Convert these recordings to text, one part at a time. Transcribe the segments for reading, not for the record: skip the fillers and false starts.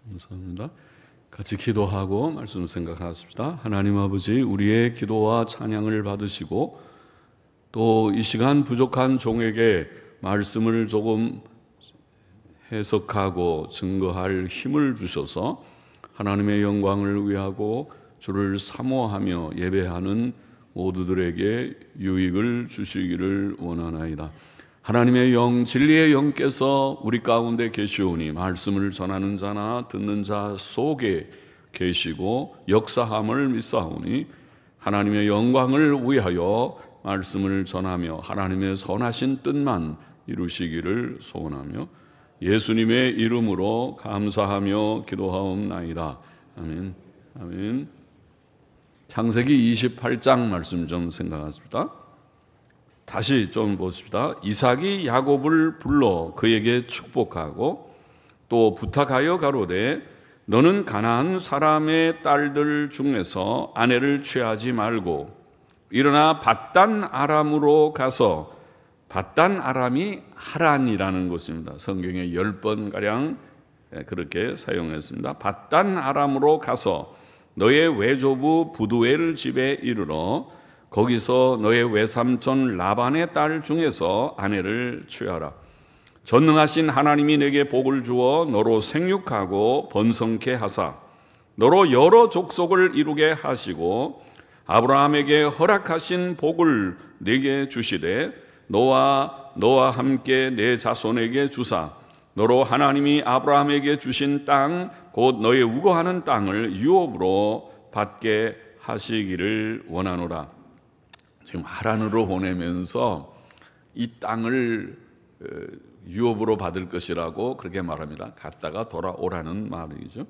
감사합니다. 같이 기도하고 말씀을 생각하십시다. 하나님 아버지, 우리의 기도와 찬양을 받으시고 또 이 시간 부족한 종에게 말씀을 조금 해석하고 증거할 힘을 주셔서 하나님의 영광을 위하고 주를 사모하며 예배하는 모두들에게 유익을 주시기를 원하나이다. 하나님의 영, 진리의 영께서 우리 가운데 계시오니 말씀을 전하는 자나 듣는 자 속에 계시고 역사함을 믿사오니 하나님의 영광을 위하여 말씀을 전하며 하나님의 선하신 뜻만 이루시기를 소원하며 예수님의 이름으로 감사하며 기도하옵나이다. 아멘. 아멘. 창세기 28장 말씀 좀 생각하십시다. 다시 좀 보십시다. 이삭이 야곱을 불러 그에게 축복하고 또 부탁하여 가로되 너는 가나안 사람의 딸들 중에서 아내를 취하지 말고 일어나 밧단 아람으로 가서, 밧단 아람이 하란이라는 곳입니다. 성경에 10번가량 그렇게 사용했습니다. 밧단 아람으로 가서 너의 외조부 부두엘 집에 이르러 거기서 너의 외삼촌 라반의 딸 중에서 아내를 취하라. 전능하신 하나님이 내게 복을 주어 너로 생육하고 번성케 하사 너로 여러 족속을 이루게 하시고 아브라함에게 허락하신 복을 내게 주시되 너와 함께 내 자손에게 주사 너로 하나님이 아브라함에게 주신 땅 곧 너의 우거하는 땅을 유업으로 받게 하시기를 원하노라. 지금 하란으로 보내면서 이 땅을 유업으로 받을 것이라고 그렇게 말합니다. 갔다가 돌아오라는 말이죠.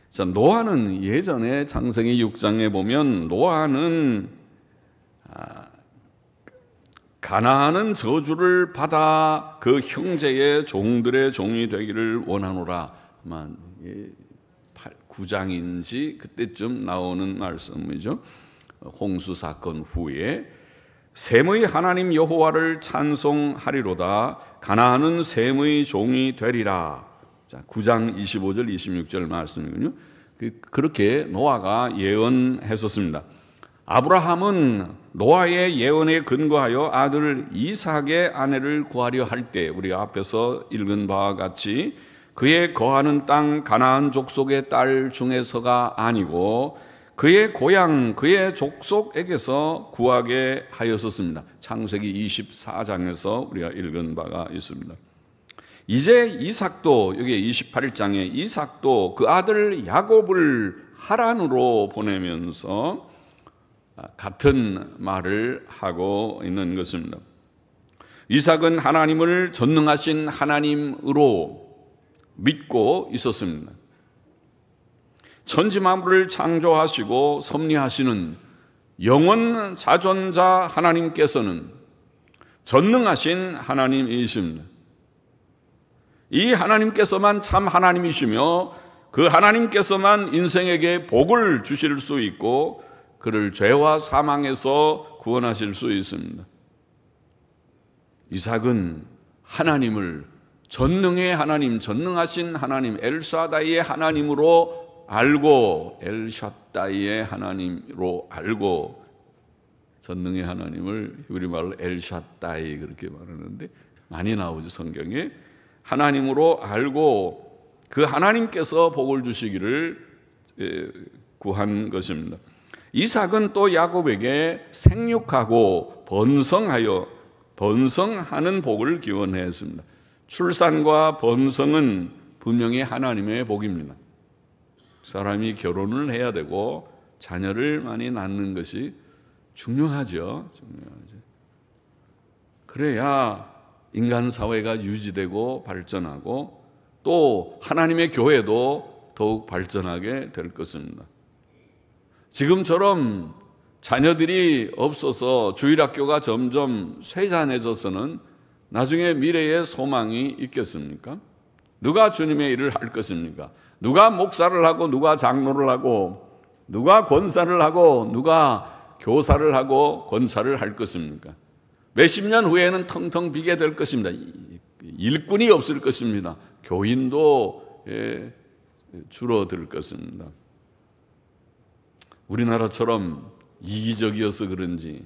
자, 노아는 예전에 창세기 6장에 보면 노아는 가나안은 저주를 받아 그 형제의 종들의 종이 되기를 원하노라. 아마 9장인지 그때쯤 나오는 말씀이죠. 홍수 사건 후에 셈의 하나님 여호와를 찬송하리로다. 가나안은 셈의 종이 되리라. 자, 9장 25절 26절 말씀이군요. 그렇게 노아가 예언했었습니다. 아브라함은 노아의 예언에 근거하여 아들 이삭의 아내를 구하려 할 때 우리가 앞에서 읽은 바와 같이 그의 거하는 땅 가나안 족속의 딸 중에서가 아니고 그의 고향, 그의 족속에게서 구하게 하였었습니다. 창세기 24장에서 우리가 읽은 바가 있습니다. 이제 이삭도 여기 28장에 이삭도 그 아들 야곱을 하란으로 보내면서 같은 말을 하고 있는 것입니다. 이삭은 하나님을 전능하신 하나님으로 믿고 있었습니다. 천지 만물을 창조하시고 섭리하시는 영원 자존자 하나님께서는 전능하신 하나님이십니다. 이 하나님께서만 참 하나님이시며 그 하나님께서만 인생에게 복을 주실 수 있고 그를 죄와 사망에서 구원하실 수 있습니다. 이삭은 하나님을 전능의 하나님, 전능하신 하나님, 엘샤다이의 하나님으로 알고 엘샤다이의 하나님으로 알고 전능의 하나님을 우리말로 엘샤다이 그렇게 말하는데 많이 나오죠 성경에. 하나님으로 알고 그 하나님께서 복을 주시기를 구한 것입니다. 이삭은 또 야곱에게 생육하고 번성하는 복을 기원했습니다. 출산과 번성은 분명히 하나님의 복입니다. 사람이 결혼을 해야 되고 자녀를 많이 낳는 것이 중요하죠. 그래야 인간 사회가 유지되고 발전하고 또 하나님의 교회도 더욱 발전하게 될 것입니다. 지금처럼 자녀들이 없어서 주일학교가 점점 쇠잔해져서는 나중에 미래에 소망이 있겠습니까? 누가 주님의 일을 할 것입니까? 누가 목사를 하고 누가 장로를 하고 누가 권사를 하고 누가 교사를 하고 권사를 할 것입니까? 몇십 년 후에는 텅텅 비게 될 것입니다. 일꾼이 없을 것입니다. 교인도 줄어들 것입니다. 우리나라처럼 이기적이어서 그런지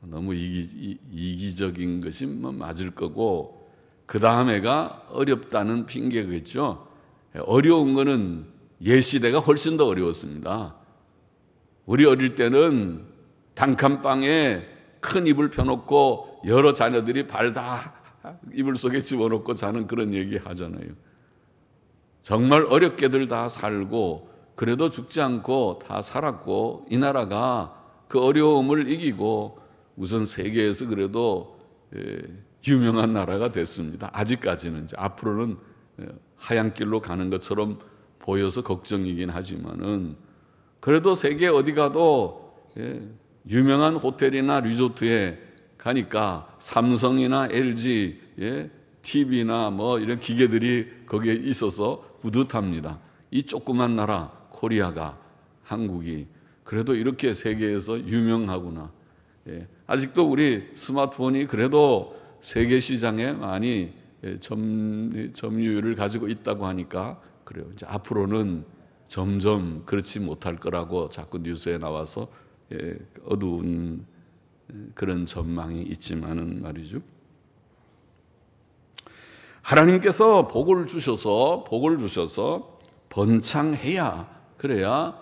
너무 이기적인 것이 맞을 거고, 그 다음에가 어렵다는 핑계겠죠. 어려운 거는 옛 시대가 훨씬 더 어려웠습니다. 우리 어릴 때는 단칸방에 큰 이불 펴놓고 여러 자녀들이 발 다 이불 속에 집어넣고 자는 그런 얘기 하잖아요. 정말 어렵게들 다 살고 그래도 죽지 않고 다 살았고, 이 나라가 그 어려움을 이기고 우선 세계에서 그래도 유명한 나라가 됐습니다. 아직까지는. 앞으로는 하얀 길로 가는 것처럼 보여서 걱정이긴 하지만은, 그래도 세계 어디 가도 유명한 호텔이나 리조트에 가니까 삼성이나 LG, TV나 뭐 이런 기계들이 거기에 있어서 뿌듯합니다. 이 조그만 나라 코리아가, 한국이 그래도 이렇게 세계에서 유명하구나. 아직도 우리 스마트폰이 그래도 세계 시장에 많이 점유율을 가지고 있다고 하니까 그래요. 이제 앞으로는 점점 그렇지 못할 거라고 자꾸 뉴스에 나와서 어두운 그런 전망이 있지만은 말이죠. 하나님께서 복을 주셔서 번창해야, 그래야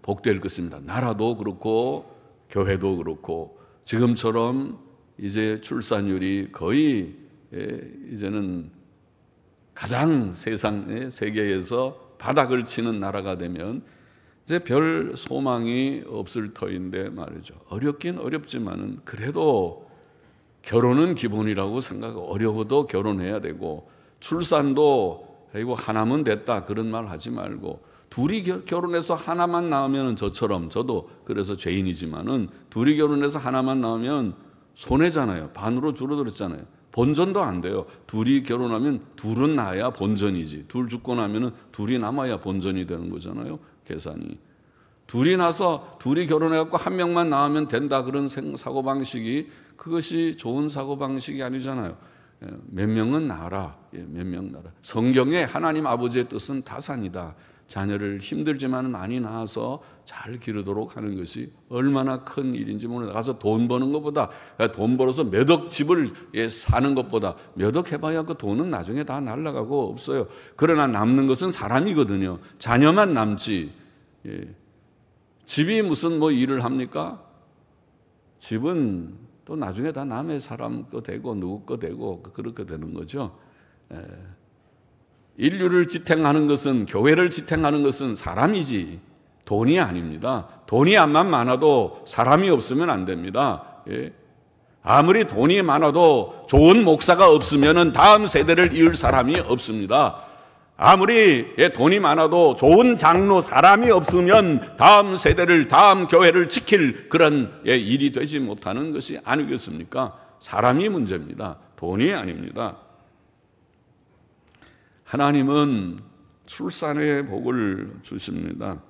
복될 것입니다. 나라도 그렇고 교회도 그렇고, 지금처럼 이제 출산율이 거의 이제는 가장 세계에서 바닥을 치는 나라가 되면 이제 별 소망이 없을 터인데 말이죠. 어렵긴 어렵지만은 그래도 결혼은 기본이라고 생각하고, 어려워도 결혼해야 되고, 출산도 아이고 하나면 됐다 그런 말 하지 말고, 둘이 결혼해서 하나만 낳으면, 저처럼 저도 그래서 죄인이지만은 둘이 결혼해서 하나만 낳으면 손해잖아요. 반으로 줄어들었잖아요. 본전도 안 돼요. 둘이 결혼하면 둘은 낳아야 본전이지, 둘 죽고 나면은 둘이 남아야 본전이 되는 거잖아요. 계산이. 둘이 나서 둘이 결혼해갖고 한 명만 낳으면 된다 그런 사고방식이, 그것이 좋은 사고방식이 아니잖아요. 몇 명은 낳아라. 몇 명 낳아라. 성경에 하나님 아버지의 뜻은 다산이다. 자녀를 힘들지만 많이 낳아서 잘 기르도록 하는 것이 얼마나 큰 일인지 모르겠어요. 가서 돈 버는 것보다, 돈 벌어서 몇 억 집을 사는 것보다 몇 억 해봐야 그 돈은 나중에 다 날아가고 없어요. 그러나 남는 것은 사람이거든요. 자녀만 남지. 집이 무슨 뭐 일을 합니까? 집은 또 나중에 다 남의 사람 거 되고 누구 거 되고 그렇게 되는 거죠. 인류를 지탱하는 것은, 교회를 지탱하는 것은 사람이지 돈이 아닙니다. 돈이 암만 많아도 사람이 없으면 안 됩니다. 아무리 돈이 많아도 좋은 목사가 없으면 다음 세대를 이을 사람이 없습니다. 아무리 돈이 많아도 좋은 장로, 사람이 없으면 다음 세대를, 다음 교회를 지킬 그런 일이 되지 못하는 것이 아니겠습니까? 사람이 문제입니다. 돈이 아닙니다. 하나님은 출산의 복을 주십니다.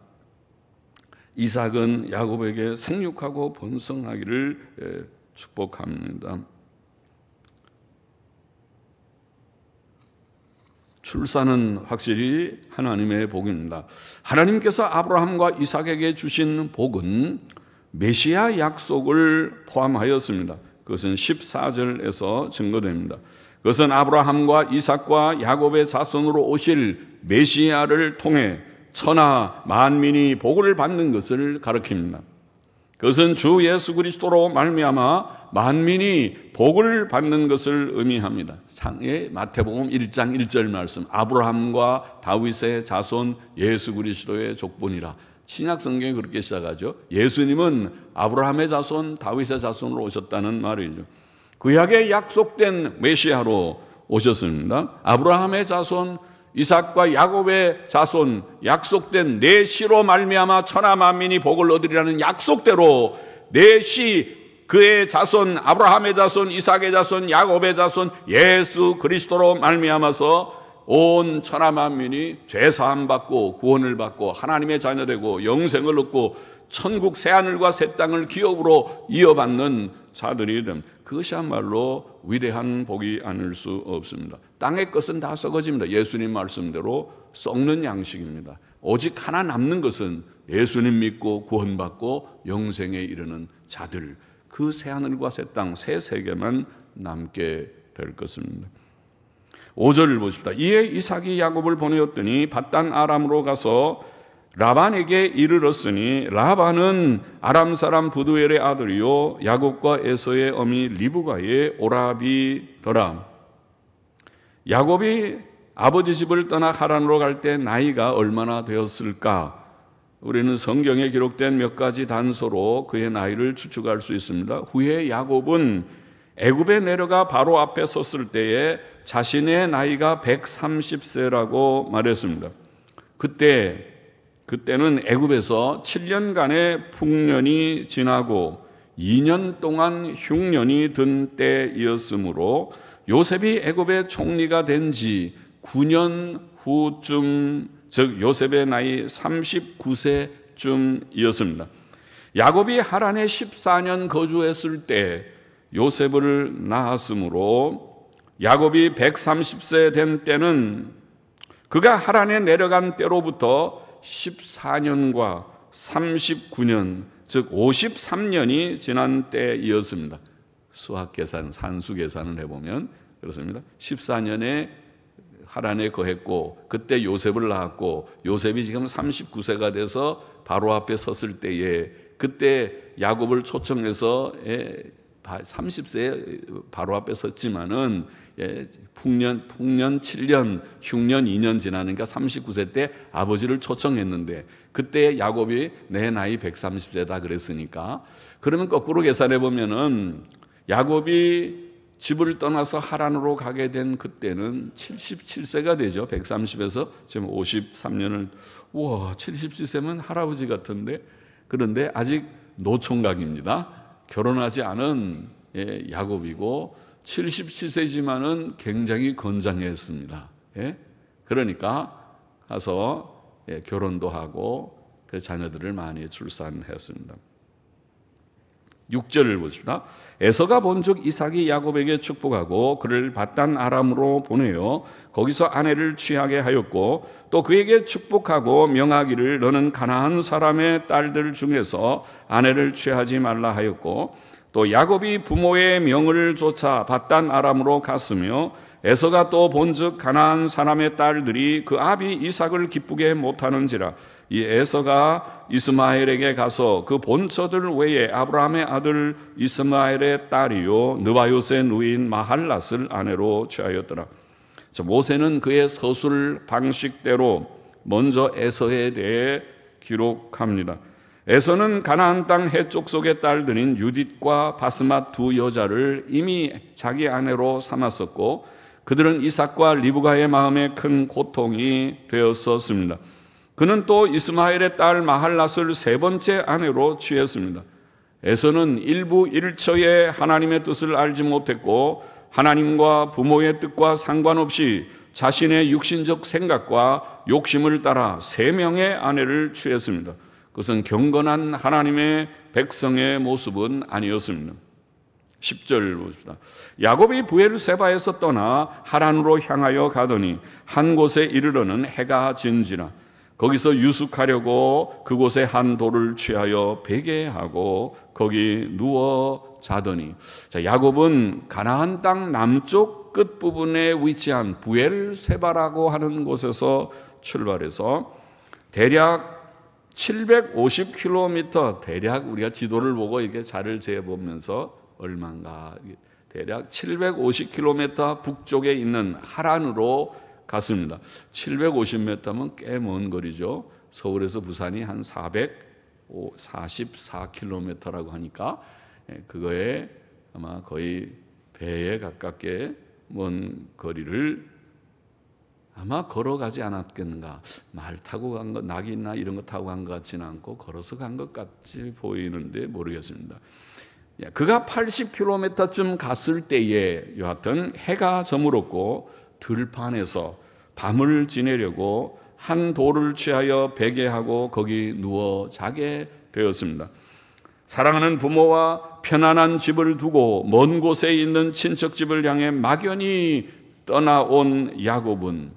이삭은 야곱에게 생육하고 번성하기를 축복합니다. 출산은 확실히 하나님의 복입니다. 하나님께서 아브라함과 이삭에게 주신 복은 메시아 약속을 포함하였습니다. 그것은 14절에서 증거됩니다. 그것은 아브라함과 이삭과 야곱의 자손으로 오실 메시아를 통해 천하 만민이 복을 받는 것을 가리킵니다. 그것은 주 예수 그리스도로 말미암아 만민이 복을 받는 것을 의미합니다. 상의 마태복음 1장 1절 말씀, 아브라함과 다윗의 자손 예수 그리스도의 족본이라. 신약 성경이 그렇게 시작하죠. 예수님은 아브라함의 자손, 다윗의 자손으로 오셨다는 말이죠. 구약에 약속된 메시아로 오셨습니다. 아브라함의 자손, 이삭과 야곱의 자손, 약속된 내 씨로 말미암아 천하 만민이 복을 얻으리라는 약속대로 내 씨, 그의 자손, 아브라함의 자손, 이삭의 자손, 야곱의 자손, 예수 그리스도로 말미암아서 온 천하 만민이 죄 사함 받고 구원을 받고 하나님의 자녀 되고 영생을 얻고 천국 새하늘과 새 땅을 기업으로 이어받는 자들이 됩니다. 그것이야말로 위대한 복이 아닐 수 없습니다. 땅의 것은 다 썩어집니다. 예수님 말씀대로 썩는 양식입니다. 오직 하나 남는 것은 예수님 믿고 구원받고 영생에 이르는 자들, 그 새하늘과 새 땅, 새 세계만 남게 될 것입니다. 5절을 보십시다. 이에 이삭이 야곱을 보내었더니 밧단 아람으로 가서 라반에게 이르렀으니 라반은 아람 사람 부두엘의 아들이요 야곱과 에서의 어미 리브가의 오라비더라. 야곱이 아버지 집을 떠나 하란으로 갈 때 나이가 얼마나 되었을까? 우리는 성경에 기록된 몇 가지 단서로 그의 나이를 추측할 수 있습니다. 후에 야곱은 애굽에 내려가 바로 앞에 섰을 때에 자신의 나이가 130세라고 말했습니다. 그때는 애굽에서 7년간의 풍년이 지나고 2년 동안 흉년이 든 때이었으므로 요셉이 애굽의 총리가 된 지 9년 후쯤, 즉 요셉의 나이 39세쯤이었습니다. 야곱이 하란에 14년 거주했을 때 요셉을 낳았으므로 야곱이 130세 된 때는 그가 하란에 내려간 때로부터 14년과 39년, 즉 53년이 지난 때이었습니다. 수학 계산, 산수 계산을 해보면 그렇습니다. 14년에 하란에 거했고 그때 요셉을 낳았고 요셉이 지금 39세가 돼서 바로 앞에 섰을 때에 그때 야곱을 초청해서 30세에 바로 앞에 섰지만은 풍년 7년, 흉년 2년 지나니까 39세 때 아버지를 초청했는데 그때 야곱이 내 나이 130세다 그랬으니까 그러면 거꾸로 계산해 보면은 야곱이 집을 떠나서 하란으로 가게 된 그때는 77세가 되죠. 130에서 지금 53년을, 우와, 77세면 할아버지 같은데, 그런데 아직 노총각입니다. 결혼하지 않은 야곱이고 77세지만은 굉장히 건장했습니다. 그러니까 가서 결혼도 하고 그 자녀들을 많이 출산했습니다. 6절을 보십시다. 에서가 본즉 이삭이 야곱에게 축복하고 그를 밧단 아람으로 보내어 거기서 아내를 취하게 하였고 또 그에게 축복하고 명하기를 너는 가나안 사람의 딸들 중에서 아내를 취하지 말라 하였고 또 야곱이 부모의 명을 쫓아 밧단 아람으로 갔으며 에서가 또 본즉 가나안 사람의 딸들이 그 아비 이삭을 기쁘게 못하는지라 이 에서가 이스마엘에게 가서 그 본처들 외에 아브라함의 아들 이스마엘의 딸이요 느바요스의 누인 마할랏을 아내로 취하였더라. 모세는 그의 서술 방식대로 먼저 에서에 대해 기록합니다. 에서는 가나안 땅 해쪽 속의 딸들인 유딧과 바스맛 두 여자를 이미 자기 아내로 삼았었고 그들은 이삭과 리브가의 마음에 큰 고통이 되었었습니다. 그는 또 이스마엘의 딸 마할랏을 세 번째 아내로 취했습니다. 에서는 일부 일처의 하나님의 뜻을 알지 못했고 하나님과 부모의 뜻과 상관없이 자신의 육신적 생각과 욕심을 따라 세 명의 아내를 취했습니다. 그것은 경건한 하나님의 백성의 모습은 아니었습니다. 10절 봅시다. 야곱이 부엘세바에서 떠나 하란으로 향하여 가더니 한 곳에 이르러는 해가 진지나 거기서 유숙하려고 그곳에 한 돌을 취하여 베개하고 거기 누워 자더니 야곱은 가나안 땅 남쪽 끝부분에 위치한 부엘세바라고 하는 곳에서 출발해서 대략 750km, 대략 우리가 지도를 보고 이렇게 자를 재보면서 얼마인가, 대략 750km 북쪽에 있는 하란으로 갔습니다. 750m면 꽤 먼 거리죠. 서울에서 부산이 한 444km라고 하니까 그거에 아마 거의 배에 가깝게 먼 거리를 아마 걸어가지 않았겠는가. 말 타고 간 것, 낙이나 이런 거 타고 간 것 같지는 않고 걸어서 간 것 같이 보이는데 모르겠습니다. 그가 80km쯤 갔을 때에 여하튼 해가 저물었고 들판에서 밤을 지내려고 한 돌을 취하여 베개하고 거기 누워 자게 되었습니다. 사랑하는 부모와 편안한 집을 두고 먼 곳에 있는 친척집을 향해 막연히 떠나온 야곱은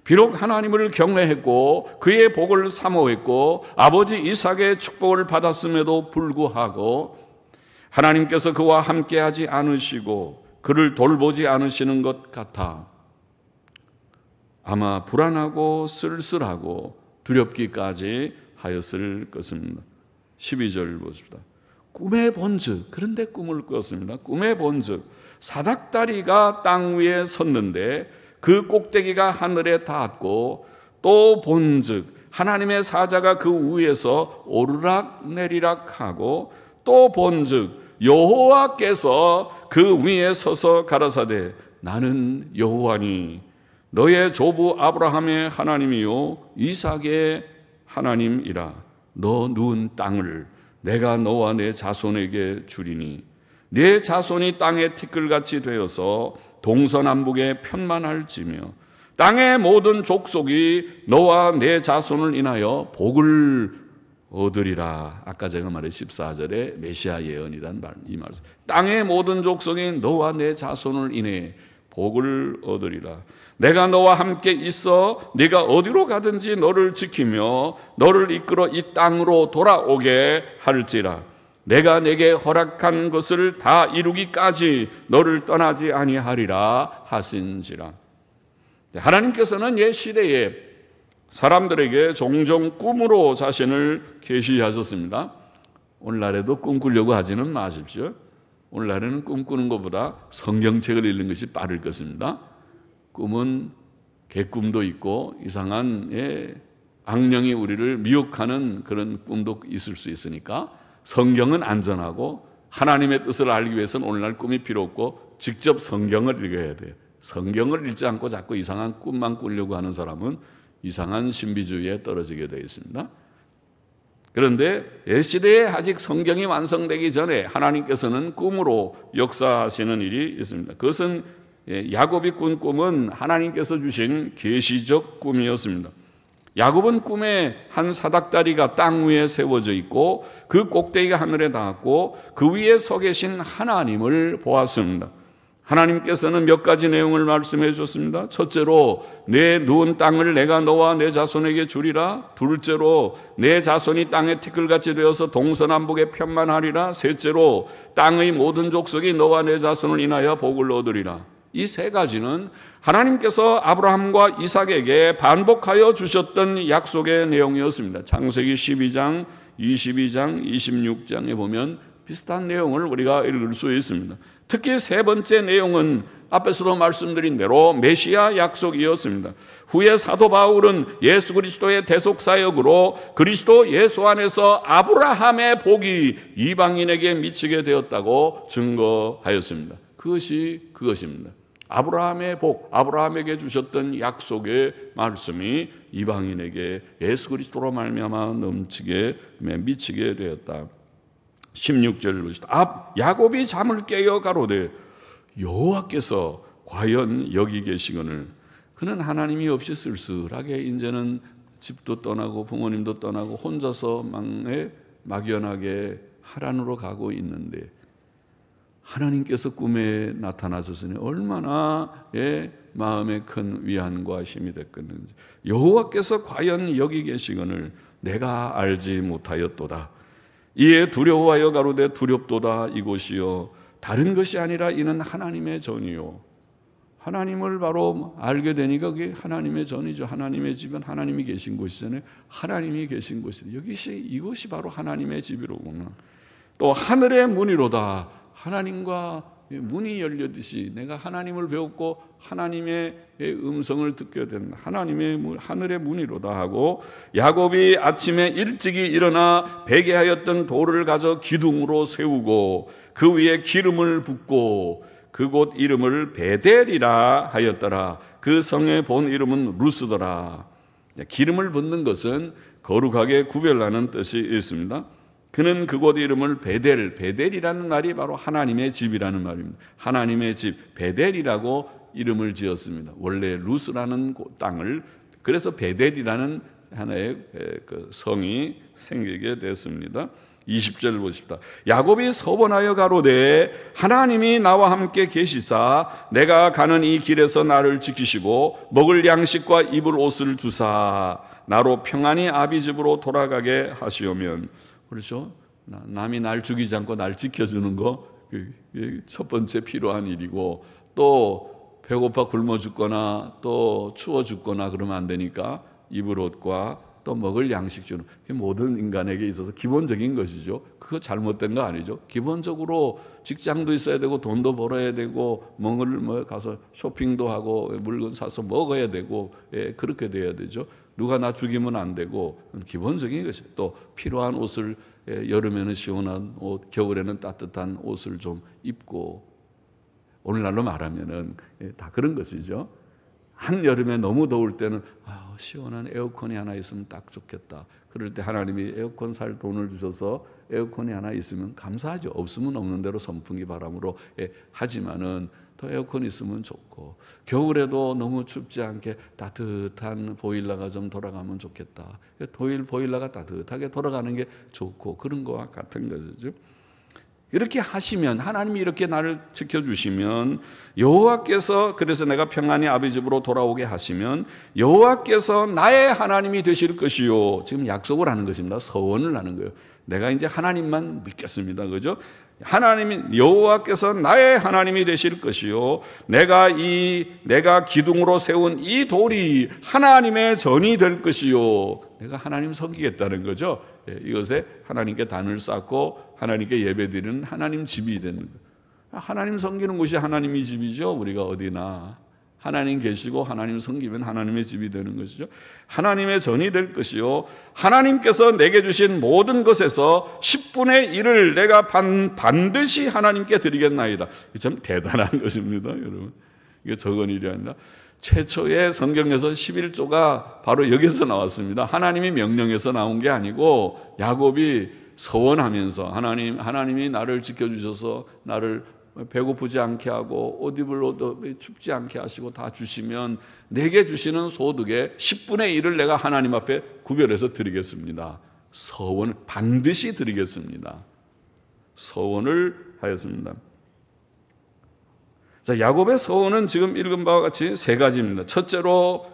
비록 하나님을 경외했고 그의 복을 사모했고 아버지 이삭의 축복을 받았음에도 불구하고 하나님께서 그와 함께하지 않으시고 그를 돌보지 않으시는 것 같아 아마 불안하고 쓸쓸하고 두렵기까지 하였을 것입니다. 12절 보십시다. 꿈에 본즉, 그런데 꿈을 꿨습니다. 꿈에 본즉 사닥다리가 땅 위에 섰는데 그 꼭대기가 하늘에 닿았고 또 본즉 하나님의 사자가 그 위에서 오르락 내리락 하고 또 본즉 여호와께서 그 위에 서서 가라사대 나는 여호와니 너의 조부 아브라함의 하나님이요 이삭의 하나님이라. 너 누운 땅을 내가 너와 내 자손에게 주리니 네 자손이 땅의 티끌같이 되어서 동서남북에 편만할지며 땅의 모든 족속이 너와 내 자손을 인하여 복을 얻으리라. 아까 제가 말한 14절에 메시아 예언이란 말, 이 말. 땅의 모든 족속이 너와 내 자손을 인해 복을 얻으리라. 내가 너와 함께 있어 네가 어디로 가든지 너를 지키며 너를 이끌어 이 땅으로 돌아오게 할지라. 내가 내게 허락한 것을 다 이루기까지 너를 떠나지 아니하리라 하신지라. 하나님께서는 옛 시대에 사람들에게 종종 꿈으로 자신을 계시하셨습니다. 오늘날에도 꿈꾸려고 하지는 마십시오. 오늘날에는 꿈꾸는 것보다 성경책을 읽는 것이 빠를 것입니다. 꿈은 개꿈도 있고 이상한 악령이 우리를 미혹하는 그런 꿈도 있을 수 있으니까 성경은 안전하고 하나님의 뜻을 알기 위해서는 오늘날 꿈이 필요 없고 직접 성경을 읽어야 돼요. 성경을 읽지 않고 자꾸 이상한 꿈만 꾸려고 하는 사람은 이상한 신비주의에 떨어지게 되어 있습니다. 그런데 옛시대에 아직 성경이 완성되기 전에 하나님께서는 꿈으로 역사하시는 일이 있습니다. 그것은 야곱이 꾼 꿈은 하나님께서 주신 계시적 꿈이었습니다. 야곱은 꿈에 한 사닥다리가 땅 위에 세워져 있고 그 꼭대기가 하늘에 닿았고 그 위에 서 계신 하나님을 보았습니다. 하나님께서는 몇 가지 내용을 말씀해 줬습니다. 첫째로 내 누운 땅을 내가 너와 내 자손에게 주리라. 둘째로 내 자손이 땅의 티끌같이 되어서 동서남북에 편만하리라. 셋째로 땅의 모든 족속이 너와 내 자손을 인하여 복을 얻으리라. 이 세 가지는 하나님께서 아브라함과 이삭에게 반복하여 주셨던 약속의 내용이었습니다. 창세기 12장, 22장, 26장에 보면 비슷한 내용을 우리가 읽을 수 있습니다. 특히 세 번째 내용은 앞에서도 말씀드린 대로 메시아 약속이었습니다. 후에 사도 바울은 예수 그리스도의 대속사역으로 그리스도 예수 안에서 아브라함의 복이 이방인에게 미치게 되었다고 증거하였습니다. 그것이 그것입니다. 아브라함의 복, 아브라함에게 주셨던 약속의 말씀이 이방인에게 예수 그리스도로 말미암아 넘치게 미치게 되었다. 16절을 보시다. 야곱이 잠을 깨어 가로되 여호와께서 과연 여기 계시거늘. 그는 하나님이 없이 쓸쓸하게 이제는 집도 떠나고 부모님도 떠나고 혼자서 막연하게 하란으로 가고 있는데 하나님께서 꿈에 나타나셨으니 얼마나 마음에 큰 위안과 힘이 됐겠는지. 여호와께서 과연 여기 계시거늘 내가 알지 못하였도다. 이에 두려워하여 가로되 두렵도다 이곳이요 다른 것이 아니라 이는 하나님의 전이요. 하나님을 바로 알게 되니까 그게 하나님의 전이죠. 하나님의 집은 하나님이 계신 곳이잖아요. 하나님이 계신 곳이죠. 이것이 바로 하나님의 집이로구나. 또 하늘의 문이로다. 하나님과 문이 열려듯이 내가 하나님을 배웠고 하나님의 음성을 듣게 된 하나님의 문, 하늘의 문이로다 하고 야곱이 아침에 일찍이 일어나 베개하였던 돌을 가져 기둥으로 세우고 그 위에 기름을 붓고 그곳 이름을 베델이라 하였더라. 그 성의 본 이름은 루스더라. 기름을 붓는 것은 거룩하게 구별하는 뜻이 있습니다. 그는 그곳 이름을 베델이라는 말이 바로 하나님의 집이라는 말입니다. 하나님의 집, 베델이라고 이름을 지었습니다. 원래 루스라는 땅을, 그래서 베델이라는 하나의 그 성이 생기게 됐습니다. 20절 보십시다. 야곱이 서원하여 가로되 하나님이 나와 함께 계시사 내가 가는 이 길에서 나를 지키시고 먹을 양식과 입을 옷을 주사 나로 평안히 아비 집으로 돌아가게 하시오면. 그렇죠? 남이 날 죽이지 않고 날 지켜주는 거 첫 번째 필요한 일이고, 또 배고파 굶어 죽거나 또 추워 죽거나 그러면 안 되니까 입을 옷과 또 먹을 양식 주는, 그게 모든 인간에게 있어서 기본적인 것이죠. 그거 잘못된 거 아니죠. 기본적으로 직장도 있어야 되고 돈도 벌어야 되고 가서 쇼핑도 하고 물건 사서 먹어야 되고, 그렇게 돼야 되죠. 누가 나 죽이면 안 되고, 기본적인 것이죠. 또 필요한 옷을, 여름에는 시원한 옷, 겨울에는 따뜻한 옷을 좀 입고, 오늘날로 말하면은 다 그런 것이죠. 한여름에 너무 더울 때는 시원한 에어컨이 하나 있으면 딱 좋겠다. 그럴 때 하나님이 에어컨 살 돈을 주셔서 에어컨이 하나 있으면 감사하죠. 없으면 없는 대로 선풍기 바람으로 하지만은 더 에어컨 있으면 좋고, 겨울에도 너무 춥지 않게 따뜻한 보일러가 좀 돌아가면 좋겠다. 보일러가 따뜻하게 돌아가는 게 좋고, 그런 거와 같은 것이죠. 이렇게 하시면, 하나님이 이렇게 나를 지켜주시면, 여호와께서, 그래서 내가 평안히 아비 집으로 돌아오게 하시면 여호와께서 나의 하나님이 되실 것이요. 지금 약속을 하는 것입니다. 서원을 하는 거예요. 내가 이제 하나님만 믿겠습니다. 그죠? 하나님이, 여호와께서 나의 하나님이 되실 것이요. 내가 기둥으로 세운 이 돌이 하나님의 전이 될 것이요. 내가 하나님 섬기겠다는 거죠. 이것에 하나님께 단을 쌓고 하나님께 예배드리는 하나님 집이 되는 거예요. 하나님 섬기는 곳이 하나님의 집이죠. 우리가 어디나 하나님 계시고 하나님 섬기면 하나님의 집이 되는 것이죠. 하나님의 전이 될 것이요. 하나님께서 내게 주신 모든 것에서 10분의 1을 내가 반드시 하나님께 드리겠나이다. 참 대단한 것입니다, 여러분. 이게 적은 일이 아니라 최초의 성경에서 11조가 바로 여기서 나왔습니다. 하나님이 명령해서 나온 게 아니고 야곱이 서원하면서 하나님이 나를 지켜주셔서 나를 배고프지 않게 하고 옷 입을 옷도 춥지 않게 하시고 다 주시면 내게 주시는 소득의 10분의 1을 내가 하나님 앞에 구별해서 드리겠습니다. 서원 반드시 드리겠습니다. 서원을 하였습니다. 자, 야곱의 서원은 지금 읽은 바와 같이 세 가지입니다. 첫째로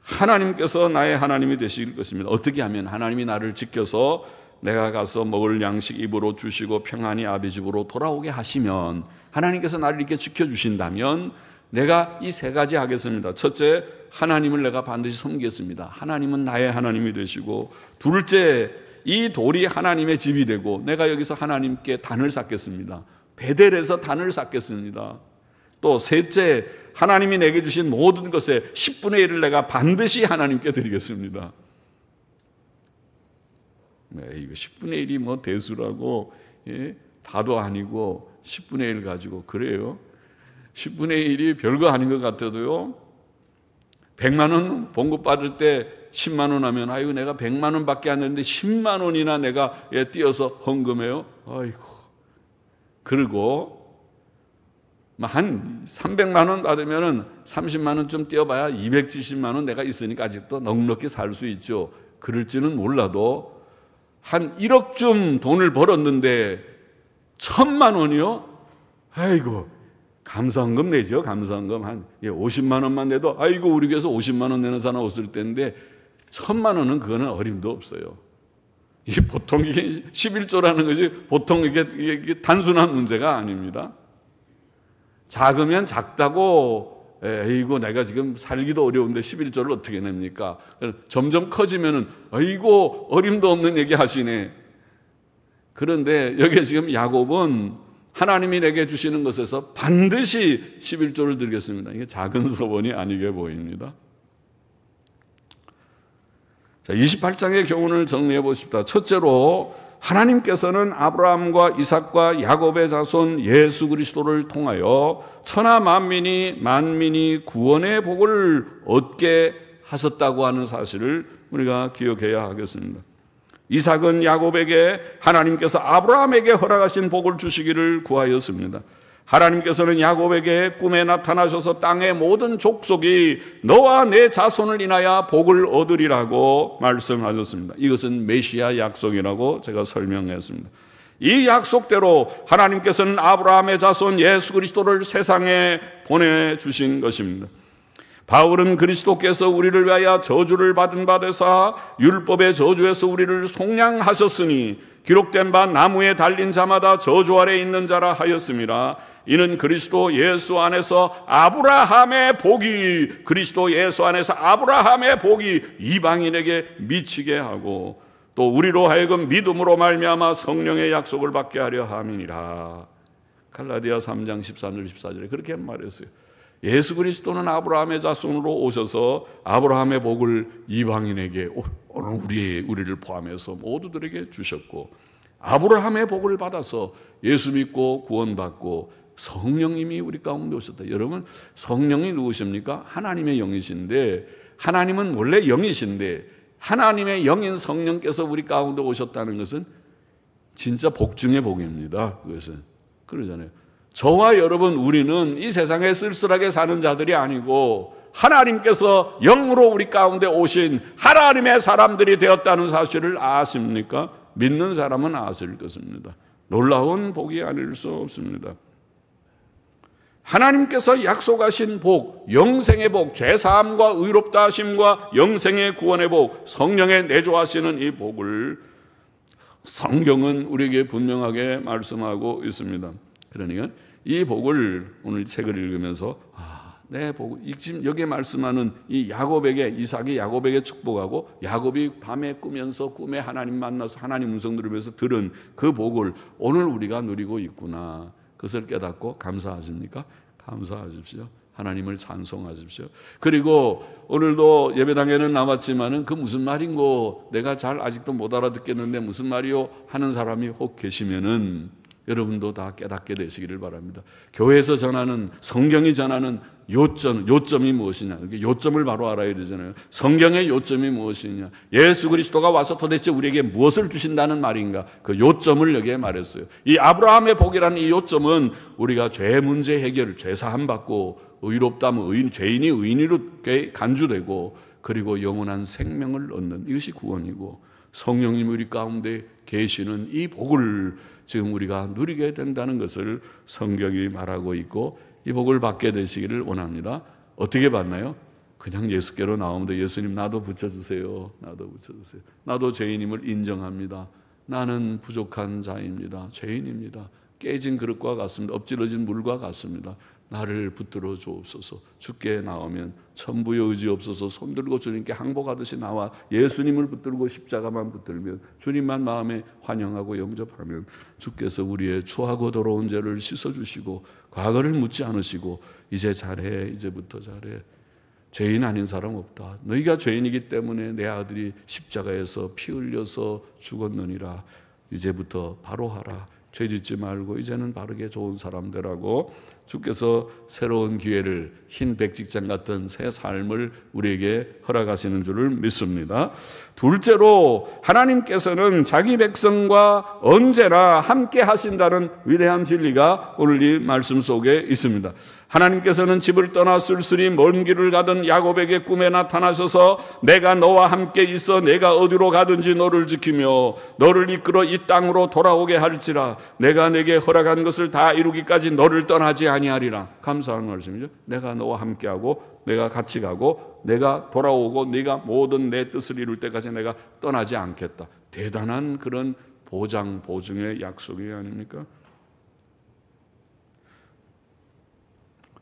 하나님께서 나의 하나님이 되실 것입니다. 어떻게 하면 하나님이 나를 지켜서 내가 가서 먹을 양식 입으로 주시고 평안히 아비 집으로 돌아오게 하시면, 하나님께서 나를 이렇게 지켜주신다면 내가 이 세 가지 하겠습니다. 첫째, 하나님을 내가 반드시 섬기겠습니다. 하나님은 나의 하나님이 되시고, 둘째, 이 돌이 하나님의 집이 되고 내가 여기서 하나님께 단을 쌓겠습니다. 베델에서 단을 쌓겠습니다. 또 셋째, 하나님이 내게 주신 모든 것의 10분의 1을 내가 반드시 하나님께 드리겠습니다. 이거 10분의 1이 뭐 대수라고, 다도 아니고 10분의 1 가지고 그래요. 10분의 1이 별거 아닌 것 같아도요, 100만 원 봉급 받을 때 10만 원 하면 아이고 내가 100만 원밖에 안 되는데 10만 원이나 내가 띄어서 헌금해요. 아이고. 그리고 한 300만 원 받으면은 30만 원 좀 띄어봐야 270만 원 내가 있으니까 아직도 넉넉히 살 수 있죠. 그럴지는 몰라도 한 1억쯤 돈을 벌었는데 1,000만 원이요? 아이고, 감사헌금 내죠. 감사헌금 한 50만 원만 내도 아이고 우리 교회에서 50만 원 내는 사람 없을 텐데 1,000만 원은 그거는 어림도 없어요. 이게 보통 이게 11조라는 것이 보통 이게 단순한 문제가 아닙니다. 작으면 작다고 에이고 내가 지금 살기도 어려운데 11조를 어떻게 냅니까? 점점 커지면은 아이고 어림도 없는 얘기 하시네. 그런데 여기 지금 야곱은 하나님이 내게 주시는 것에서 반드시 11조를 드리겠습니다. 이게 작은 소원이 아니게 보입니다. 자, 28장의 교훈을 정리해 보십시다. 첫째로 하나님께서는 아브라함과 이삭과 야곱의 자손 예수 그리스도를 통하여 천하 만민이 구원의 복을 얻게 하셨다고 하는 사실을 우리가 기억해야 하겠습니다. 이삭은 야곱에게 하나님께서 아브라함에게 허락하신 복을 주시기를 구하였습니다. 하나님께서는 야곱에게 꿈에 나타나셔서 땅의 모든 족속이 너와 내 자손을 인하여 복을 얻으리라고 말씀하셨습니다. 이것은 메시아 약속이라고 제가 설명했습니다. 이 약속대로 하나님께서는 아브라함의 자손 예수 그리스도를 세상에 보내주신 것입니다. 바울은 그리스도께서 우리를 위하여 저주를 받은 바 되사 율법의 저주에서 우리를 속량하셨으니 기록된 바 나무에 달린 자마다 저주 아래 있는 자라 하였습니다. 이는 그리스도 예수 안에서 아브라함의 복이 이방인에게 미치게 하고 또 우리로 하여금 믿음으로 말미암아 성령의 약속을 받게 하려 함이니라. 갈라디아 3장 13절 14절에 그렇게 말했어요. 예수 그리스도는 아브라함의 자손으로 오셔서 아브라함의 복을 이방인에게 오늘 우리를 포함해서 모두들에게 주셨고, 아브라함의 복을 받아서 예수 믿고 구원받고 성령님이 우리 가운데 오셨다. 여러분, 성령이 누구십니까? 하나님의 영이신데, 하나님은 원래 영이신데 하나님의 영인 성령께서 우리 가운데 오셨다는 것은 진짜 복 중의 복입니다. 그것은 그러잖아요. 저와 여러분, 우리는 이 세상에 쓸쓸하게 사는 자들이 아니고 하나님께서 영으로 우리 가운데 오신 하나님의 사람들이 되었다는 사실을 아십니까? 믿는 사람은 아실 것입니다. 놀라운 복이 아닐 수 없습니다. 하나님께서 약속하신 복, 영생의 복, 죄사함과 의롭다 하심과 영생의 구원의 복, 성령의 내조하시는 이 복을 성경은 우리에게 분명하게 말씀하고 있습니다. 그러니까 이 복을 오늘 책을 읽으면서 내 복, 지금 여기에 말씀하는 이 야곱에게, 이삭이 야곱에게 축복하고 야곱이 밤에 꾸면서 꿈에 하나님 만나서 하나님 음성 들으면서 들은 그 복을 오늘 우리가 누리고 있구나. 그것을 깨닫고 감사하십니까? 감사하십시오. 하나님을 찬송하십시오. 그리고 오늘도 예배당에는 나왔지만은 그 무슨 말인고 내가 잘 아직도 못 알아듣겠는데 무슨 말이요 하는 사람이 혹 계시면은 여러분도 다 깨닫게 되시기를 바랍니다. 교회에서 전하는, 성경이 전하는 요점이 무엇이냐. 요점을 바로 알아야 되잖아요. 성경의 요점이 무엇이냐. 예수 그리스도가 와서 도대체 우리에게 무엇을 주신다는 말인가. 그 요점을 여기에 말했어요. 이 아브라함의 복이라는 이 요점은 우리가 죄 문제 해결, 죄 사함 받고 의롭다면 죄인이 의인으로 간주되고 그리고 영원한 생명을 얻는, 이것이 구원이고, 성령님 우리 가운데 계시는 이 복을 지금 우리가 누리게 된다는 것을 성경이 말하고 있고, 이 복을 받게 되시기를 원합니다. 어떻게 받나요? 그냥 예수께로 나오면 예수님 나도 붙여주세요. 나도 붙여주세요. 나도 죄인임을 인정합니다. 나는 부족한 자입니다. 죄인입니다. 깨진 그릇과 같습니다. 엎질러진 물과 같습니다. 나를 붙들어 주옵소서. 주께 나오면 천부의 의지 없어서 손들고 주님께 항복하듯이 나와 예수님을 붙들고 십자가만 붙들면, 주님만 마음에 환영하고 영접하면 주께서 우리의 추하고 더러운 죄를 씻어주시고 과거를 묻지 않으시고 이제 잘해, 이제부터 잘해. 죄인 아닌 사람 없다. 너희가 죄인이기 때문에 내 아들이 십자가에서 피 흘려서 죽었느니라. 이제부터 바로 하라. 죄 짓지 말고 이제는 바르게 좋은 사람 되라고 주께서 새로운 기회를, 흰 백직장 같은 새 삶을 우리에게 허락하시는 줄을 믿습니다. 둘째로 하나님께서는 자기 백성과 언제나 함께 하신다는 위대한 진리가 오늘 이 말씀 속에 있습니다. 하나님께서는 집을 떠나 쓸쓸히 먼 길을 가던 야곱에게 꿈에 나타나셔서 내가 너와 함께 있어 내가 어디로 가든지 너를 지키며 너를 이끌어 이 땅으로 돌아오게 할지라. 내가 내게 허락한 것을 다 이루기까지 너를 떠나지 아니하리라. 감사한 말씀이죠. 내가 너와 함께하고 내가 같이 가고 내가 돌아오고 네가 모든 내 뜻을 이룰 때까지 내가 떠나지 않겠다. 대단한 그런 보장, 보증의 약속이 아닙니까?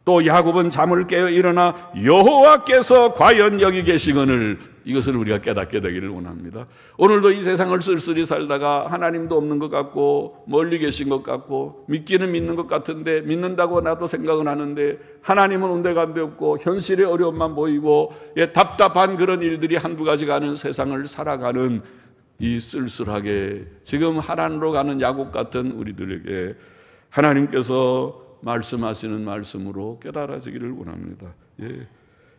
또 야곱은 잠을 깨어 일어나 여호와께서 과연 여기 계시거늘, 이것을 우리가 깨닫게 되기를 원합니다. 오늘도 이 세상을 쓸쓸히 살다가 하나님도 없는 것 같고 멀리 계신 것 같고 믿기는 믿는 것 같은데, 믿는다고 나도 생각은 하는데 하나님은 온데간데 없고 현실의 어려움만 보이고 답답한 그런 일들이 한두 가지가 아닌 세상을 살아가는 이 쓸쓸하게 지금 하나님으로 가는 야곱 같은 우리들에게 하나님께서 말씀하시는 말씀으로 깨달아지기를 원합니다.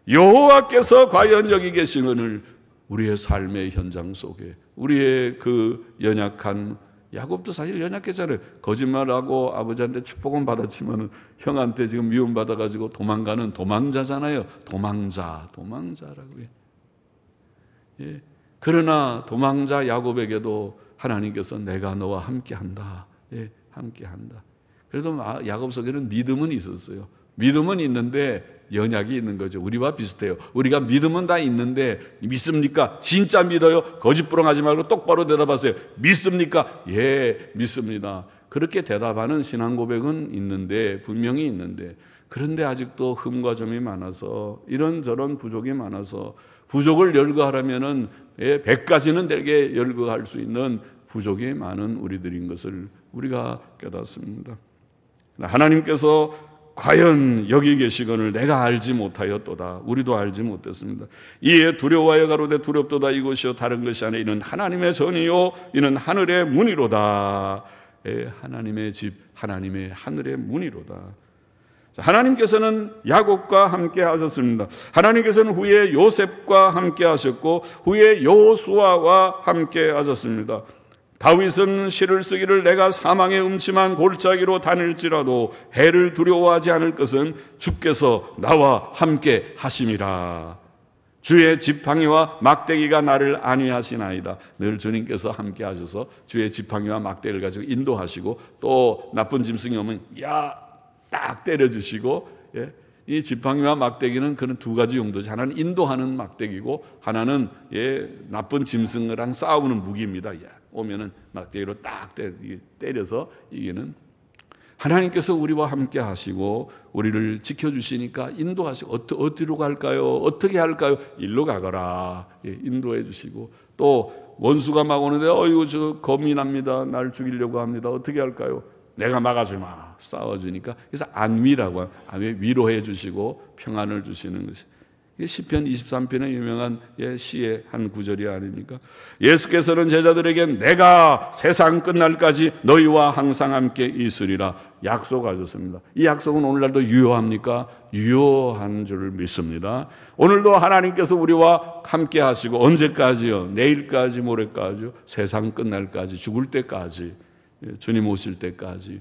여호와께서 과연 여기 계시거늘, 우리의 삶의 현장 속에, 우리의 그 연약한 야곱도 사실 연약했잖아요. 거짓말하고 아버지한테 축복은 받았지만 형한테 지금 미움받아가지고 도망가는 도망자잖아요. 도망자라고요. 예. 그러나 도망자 야곱에게도 하나님께서 내가 너와 함께한다. 예, 함께한다. 그래도 야곱 속에는 믿음은 있었어요. 믿음은 있는데 연약이 있는 거죠. 우리와 비슷해요. 우리가 믿음은 다 있는데 믿습니까? 진짜 믿어요? 거짓부렁하지 말고 똑바로 대답하세요. 믿습니까? 예, 믿습니다. 그렇게 대답하는 신앙 고백은 있는데, 분명히 있는데, 그런데 아직도 흠과 점이 많아서, 이런저런 부족이 많아서, 부족을 열거하려면은 100가지는 되게 열거할 수 있는 부족이 많은 우리들인 것을 우리가 깨닫습니다. 하나님께서 과연 여기 계시거늘 내가 알지 못하였도다. 우리도 알지 못했습니다. 이에 두려워하여 가로되 두렵도다. 이것이요 다른 것이 아니라 이는 하나님의 전이요 이는 하늘의 문이로다. 하나님의 집, 하나님의 하늘의 문이로다. 하나님께서는 야곱과 함께 하셨습니다. 하나님께서는 후에 요셉과 함께 하셨고 후에 여호수아와 함께 하셨습니다. 다윗은 시를 쓰기를 내가 사망의 음침한 골짜기로 다닐지라도 해를 두려워하지 않을 것은 주께서 나와 함께 하심이라. 주의 지팡이와 막대기가 나를 안위하시나이다. 늘 주님께서 함께 하셔서 주의 지팡이와 막대기를 가지고 인도하시고 또 나쁜 짐승이 오면 딱 때려주시고, 예. 이 지팡이와 막대기는 그런 두 가지 용도죠. 하나는 인도하는 막대기고 하나는 나쁜 짐승이랑 싸우는 무기입니다. 오면은 막대기로 딱 때려서 이기는. 하나님께서 우리와 함께 하시고 우리를 지켜주시니까 인도하시고 어디로 갈까요? 어떻게 할까요? 일로 가거라. 인도해 주시고 또 원수가 막 오는데 어이구 저 겁이 납니다. 날 죽이려고 합니다. 어떻게 할까요? 내가 막아주마. 싸워주니까. 그래서 안위라고 위로해 주시고 평안을 주시는 것이. 이게 시편 23편의 유명한 시의 한 구절이 아닙니까? 예수께서는 제자들에게 내가 세상 끝날까지 너희와 항상 함께 있으리라 약속하셨습니다. 이 약속은 오늘날도 유효합니까? 유효한 줄 믿습니다. 오늘도 하나님께서 우리와 함께 하시고 언제까지요? 내일까지, 모레까지요? 세상 끝날까지, 죽을 때까지, 주님 오실 때까지.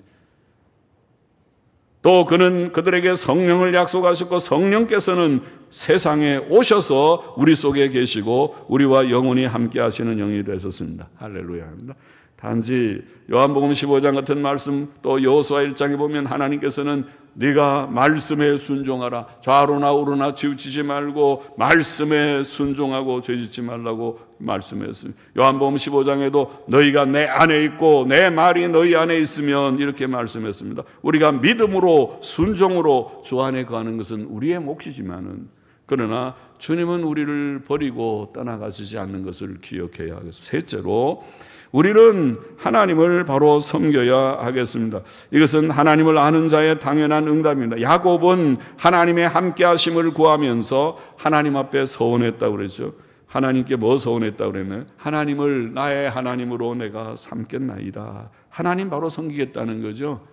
또 그는 그들에게 성령을 약속하셨고 성령께서는 세상에 오셔서 우리 속에 계시고 우리와 영원히 함께 하시는 영이 되셨습니다. 할렐루야 합니다. 단지 요한복음 15장 같은 말씀 또 여호수아 1장에 보면 하나님께서는 네가 말씀에 순종하라. 좌로나 우로나 치우치지 말고 말씀에 순종하고 죄짓지 말라고 말씀했습니다. 요한복음 15장에도 너희가 내 안에 있고 내 말이 너희 안에 있으면 이렇게 말씀했습니다. 우리가 믿음으로 순종으로 주 안에 거하는 것은 우리의 몫이지만은 그러나 주님은 우리를 버리고 떠나가시지 않는 것을 기억해야 하겠습니다. 셋째로 우리는 하나님을 바로 섬겨야 하겠습니다. 이것은 하나님을 아는 자의 당연한 응답입니다. 야곱은 하나님의 함께 하심을 구하면서 하나님 앞에 서원했다고 그랬죠. 하나님께 뭐 서원했다고 그랬나요? 하나님을 나의 하나님으로 내가 삼겠나이다. 하나님 바로 섬기겠다는 거죠.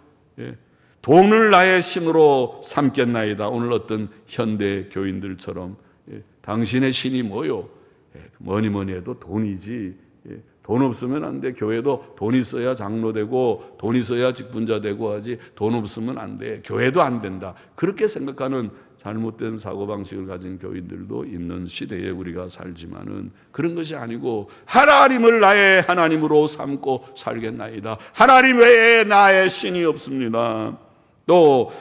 돈을 나의 신으로 삼겠나이다. 오늘 어떤 현대 교인들처럼 당신의 신이 뭐요? 뭐니 해도 돈이지. 돈 없으면 안 돼. 교회도 돈 있어야 장로 되고 돈 있어야 직분자 되고 하지 돈 없으면 안 돼. 교회도 안 된다. 그렇게 생각하는 잘못된 사고방식을 가진 교인들도 있는 시대에 우리가 살지만은 그런 것이 아니고 하나님을 나의 하나님으로 삼고 살겠나이다. 하나님 외에 나의 신이 없습니다. 또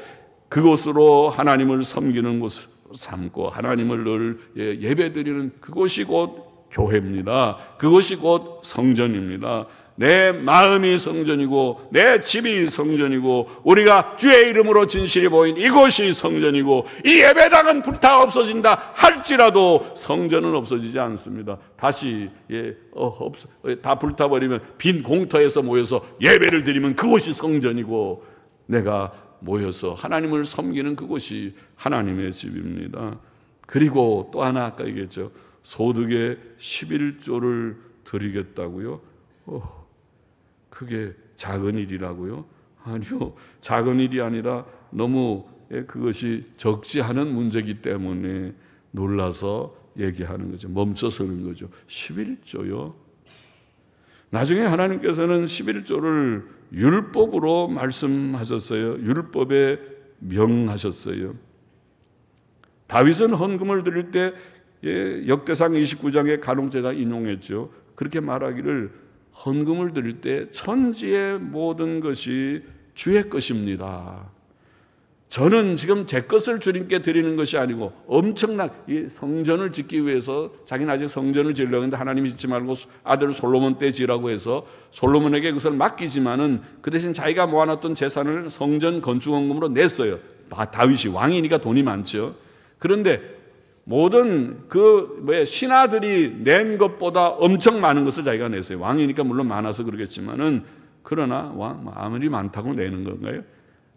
그곳으로 하나님을 섬기는 곳을 삼고 하나님을 늘 예배드리는 그곳이 곧 교회입니다. 그것이 곧 성전입니다. 내 마음이 성전이고 내 집이 성전이고 우리가 주의 이름으로 진실이 보인 이곳이 성전이고 이 예배당은 불타 없어진다 할지라도 성전은 없어지지 않습니다. 다시 다 불타버리면 빈 공터에서 모여서 예배를 드리면 그곳이 성전이고 내가 모여서 하나님을 섬기는 그곳이 하나님의 집입니다. 그리고 또 하나 아까 얘기했죠. 소득의 11조를 드리겠다고요? 그게 작은 일이라고요? 아니요. 작은 일이 아니라 너무 그것이 적지 않은 문제이기 때문에 놀라서 얘기하는 거죠. 멈춰서는 거죠. 11조요? 나중에 하나님께서는 11조를 율법으로 말씀하셨어요. 율법에 명하셨어요. 다윗은 헌금을 드릴 때 역대상 29장에 간혹 제가 인용했죠. 그렇게 말하기를 헌금을 드릴 때 천지의 모든 것이 주의 것입니다. 저는 지금 제 것을 주님께 드리는 것이 아니고 엄청난 이 성전을 짓기 위해서 자기는 아직 성전을 지으려고 했는데 하나님이 짓지 말고 아들 솔로몬 때 지으라고 해서 솔로몬에게 그것을 맡기지만은 그 대신 자기가 모아놨던 재산을 성전 건축헌금으로 냈어요. 다윗이 왕이니까 돈이 많죠. 그런데 모든 신하들이 낸 것보다 엄청 많은 것을 자기가 냈어요. 왕이니까 물론 많아서 그러겠지만은 그러나 아무리 많다고 내는 건가요?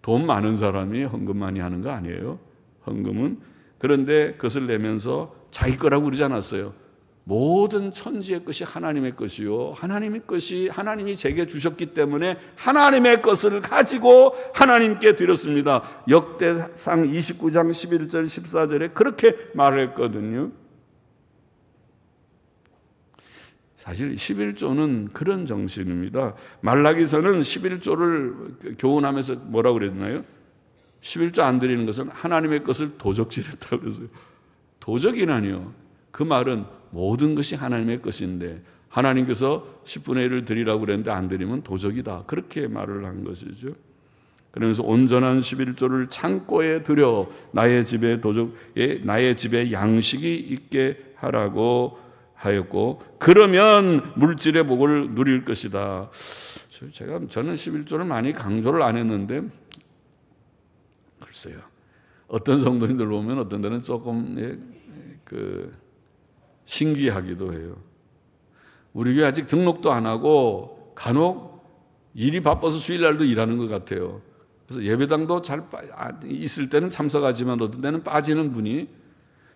돈 많은 사람이 헌금 많이 하는 거 아니에요? 헌금은. 그런데 그것을 내면서 자기 거라고 그러지 않았어요. 모든 천지의 것이 하나님의 것이요. 하나님의 것이 하나님이 제게 주셨기 때문에 하나님의 것을 가지고 하나님께 드렸습니다. 역대상 29장 11절 14절에 그렇게 말을 했거든요. 사실 11조는 그런 정신입니다. 말라기서는 11조를 교훈하면서 뭐라고 그랬나요? 11조 안 드리는 것은 하나님의 것을 도적질했다고 그랬어요. 도적이라니요. 그 말은 모든 것이 하나님의 것인데 하나님께서 10분의 1을 드리라고 그랬는데 안 드리면 도적이다. 그렇게 말을 한 것이죠. 그러면서 온전한 11조를 창고에 들여 나의 집에 양식이 있게 하라고 하였고 그러면 물질의 복을 누릴 것이다. 저는 11조를 많이 강조를 안 했는데 글쎄요. 어떤 성도님들 보면 어떤 데는 조금 신기하기도 해요. 우리 교회 아직 등록도 안 하고 간혹 일이 바빠서 수요일날도 일하는 것 같아요. 그래서 예배당도 잘 있을 때는 참석하지만 어떤 때는 빠지는 분이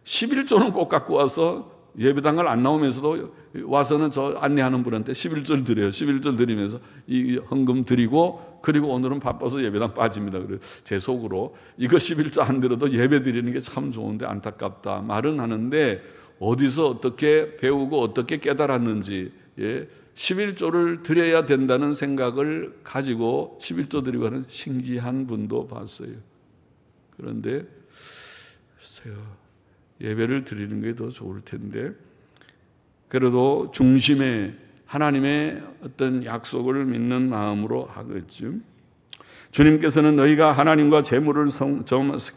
11조는 꼭 갖고 와서 예배당을 안 나오면서도 와서는 저 안내하는 분한테 11절 드려요. 11절 드리면서 이 헌금 드리고 그리고 오늘은 바빠서 예배당 빠집니다. 그래요. 제 속으로 이거 11조 안 들어도 예배 드리는 게 참 좋은데 안타깝다 말은 하는데 어디서 어떻게 배우고 어떻게 깨달았는지 11조를 드려야 된다는 생각을 가지고 11조 드리고 하는 신기한 분도 봤어요. 그런데 글쎄요. 예배를 드리는 게 더 좋을 텐데 그래도 중심에 하나님의 어떤 약속을 믿는 마음으로 하겠죠. 주님께서는 너희가 하나님과 재물을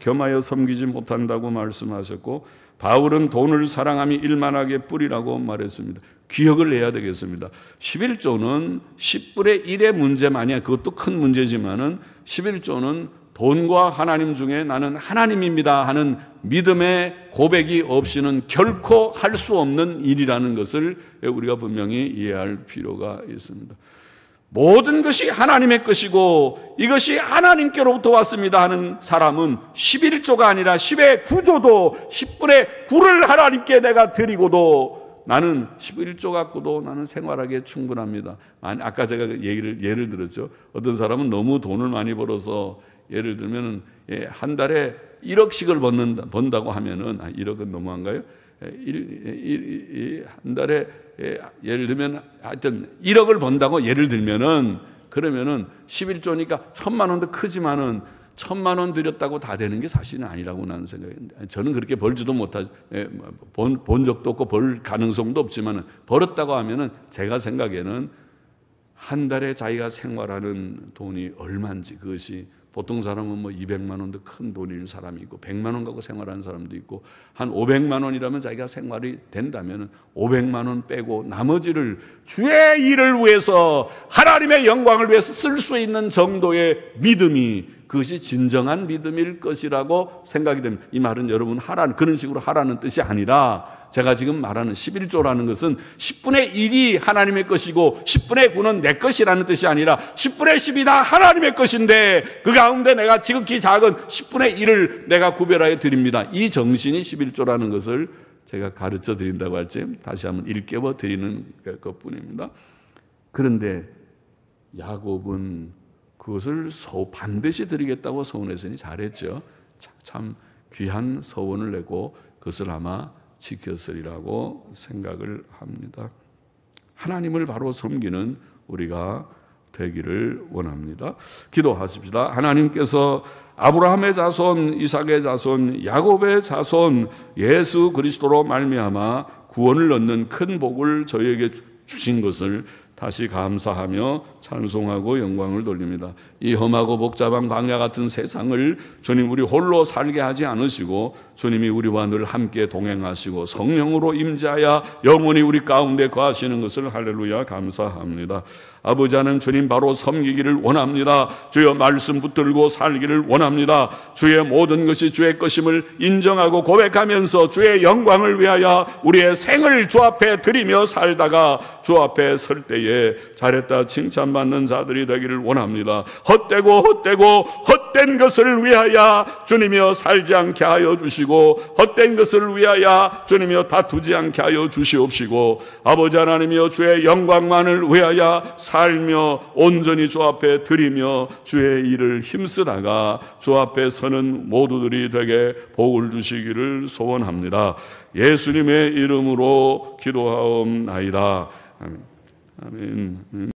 겸하여 섬기지 못한다고 말씀하셨고 바울은 돈을 사랑함이 일만하게 뿌리라고 말했습니다. 기억을 해야 되겠습니다. 11조는 10분의 1의 문제만이 아니야. 그것도 큰 문제지만은 11조는 돈과 하나님 중에 나는 하나님입니다 하는 믿음의 고백이 없이는 결코 할 수 없는 일이라는 것을 우리가 분명히 이해할 필요가 있습니다. 모든 것이 하나님의 것이고 이것이 하나님께로부터 왔습니다 하는 사람은 11조가 아니라 10의 9조도 10분의 9를 하나님께 내가 드리고도 나는 11조 갖고도 나는 생활하기에 충분합니다. 아까 제가 예를 들었죠. 어떤 사람은 너무 돈을 많이 벌어서 예를 들면 한 달에 1억씩을 번다고 하면은 1억은 너무한가요? 한 달에 예를 들면 하여튼 1억을 번다고 예를 들면은 그러면은 11조니까 1,000만 원도 크지만은 1,000만 원 드렸다고 다 되는 게 사실은 아니라고 나는 생각합니다. 저는 그렇게 벌지도 못하지 본 적도 없고 벌 가능성도 없지만은 벌었다고 하면은 제가 생각에는 한 달에 자기가 생활하는 돈이 얼마인지 그것이 보통 사람은 뭐 200만 원도 큰 돈인 사람이 있고 100만 원 갖고 생활하는 사람도 있고 한 500만 원이라면 자기가 생활이 된다면 500만 원 빼고 나머지를 주의 일을 위해서 하나님의 영광을 위해서 쓸 수 있는 정도의 믿음이 그것이 진정한 믿음일 것이라고 생각이 됩니다. 이 말은 여러분 그런 식으로 하라는 뜻이 아니라 제가 지금 말하는 11조라는 것은 10분의 1이 하나님의 것이고 10분의 9는 내 것이라는 뜻이 아니라 10분의 10이 다 하나님의 것인데 그 가운데 내가 지극히 작은 10분의 1을 내가 구별하여 드립니다. 이 정신이 11조라는 것을 제가 가르쳐 드린다고 할지 다시 한번 일깨워 드리는 것뿐입니다. 그런데 야곱은 그것을 반드시 드리겠다고 서원했으니 잘했죠. 참 귀한 서원을 내고 그것을 아마 지켰으리라고 생각을 합니다. 하나님을 바로 섬기는 우리가 되기를 원합니다. 기도하십시다. 하나님께서 아브라함의 자손, 이삭의 자손, 야곱의 자손 예수 그리스도로 말미암아 구원을 얻는 큰 복을 저희에게 주신 것을 다시 감사하며 찬송하고 영광을 돌립니다. 이 험하고 복잡한 광야 같은 세상을 주님 우리 홀로 살게 하지 않으시고 주님이 우리와 늘 함께 동행하시고 성령으로 임재하여 영원히 우리 가운데 거하시는 것을 할렐루야 감사합니다. 아버지 하나님 주님 바로 섬기기를 원합니다. 주의 말씀 붙들고 살기를 원합니다. 주의 모든 것이 주의 것임을 인정하고 고백하면서 주의 영광을 위하여 우리의 생을 주 앞에 드리며 살다가 주 앞에 설 때에 잘했다 칭찬받는 자들이 되기를 원합니다. 헛된 것을 위하여 주님이여 살지 않게 하여 주시고 헛된 것을 위하여 주님이여 다투지 않게 하여 주시옵시고 아버지 하나님이여 주의 영광만을 위하여 살며 온전히 주 앞에 드리며 주의 일을 힘쓰다가 주 앞에 서는 모두들이 되게 복을 주시기를 소원합니다. 예수님의 이름으로 기도하옵나이다. 아멘. 아멘.